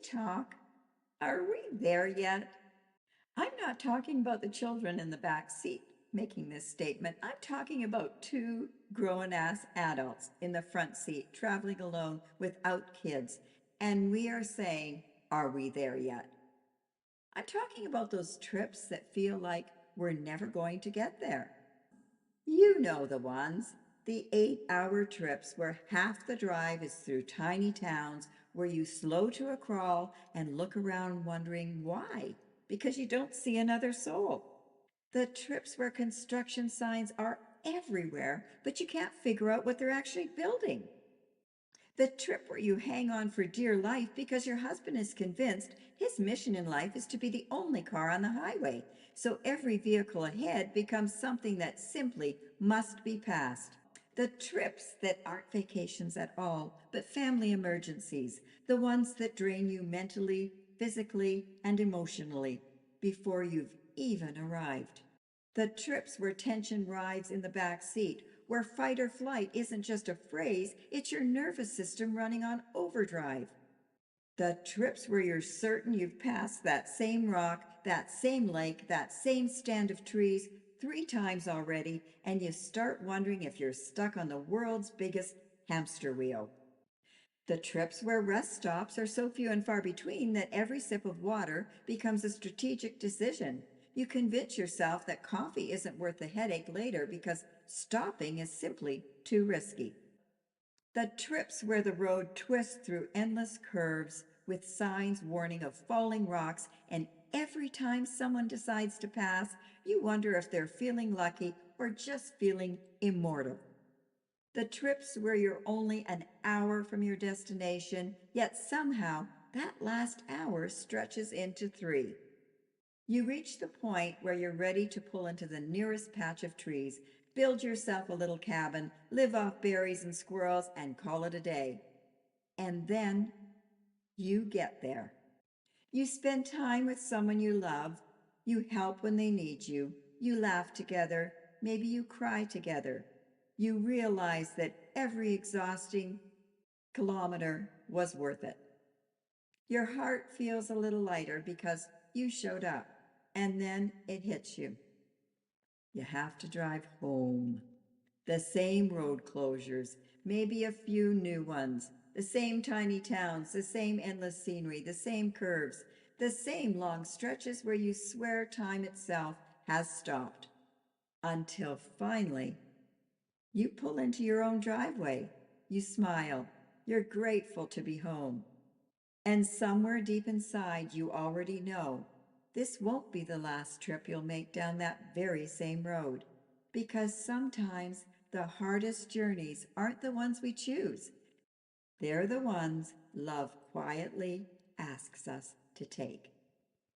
talk? Are we there yet? I'm not talking about the children in the back seat making this statement. I'm talking about two grown-ass adults in the front seat traveling alone without kids. And we are saying, are we there yet? I'm talking about those trips that feel like we're never going to get there. You know the ones, the 8-hour trips where half the drive is through tiny towns where you slow to a crawl and look around wondering why, because you don't see another soul. The trips where construction signs are everywhere, but you can't figure out what they're actually building. The trip where you hang on for dear life because your husband is convinced his mission in life is to be the only car on the highway, so every vehicle ahead becomes something that simply must be passed. The trips that aren't vacations at all, but family emergencies, the ones that drain you mentally, physically, and emotionally before you've even arrived. The trips where tension rides in the back seat, where fight or flight isn't just a phrase, it's your nervous system running on overdrive. The trips where you're certain you've passed that same rock, that same lake, that same stand of trees 3 times already, and you start wondering if you're stuck on the world's biggest hamster wheel. The trips where rest stops are so few and far between that every sip of water becomes a strategic decision. You convince yourself that coffee isn't worth the headache later because stopping is simply too risky. The trips where the road twists through endless curves with signs warning of falling rocks, and every time someone decides to pass, you wonder if they're feeling lucky or just feeling immortal. The trips where you're only an hour from your destination, yet somehow that last hour stretches into 3. You reach the point where you're ready to pull into the nearest patch of trees, build yourself a little cabin, live off berries and squirrels, and call it a day. And then you get there. You spend time with someone you love. You help when they need you. You laugh together. Maybe you cry together. You realize that every exhausting kilometer was worth it. Your heart feels a little lighter because you showed up. And then it hits you. You have to drive home. The same road closures, maybe a few new ones, the same tiny towns, the same endless scenery, the same curves, the same long stretches where you swear time itself has stopped. Until finally, you pull into your own driveway. You smile. You're grateful to be home. And somewhere deep inside, you already know this won't be the last trip you'll make down that very same road. Because sometimes the hardest journeys aren't the ones we choose. They're the ones love quietly asks us to take.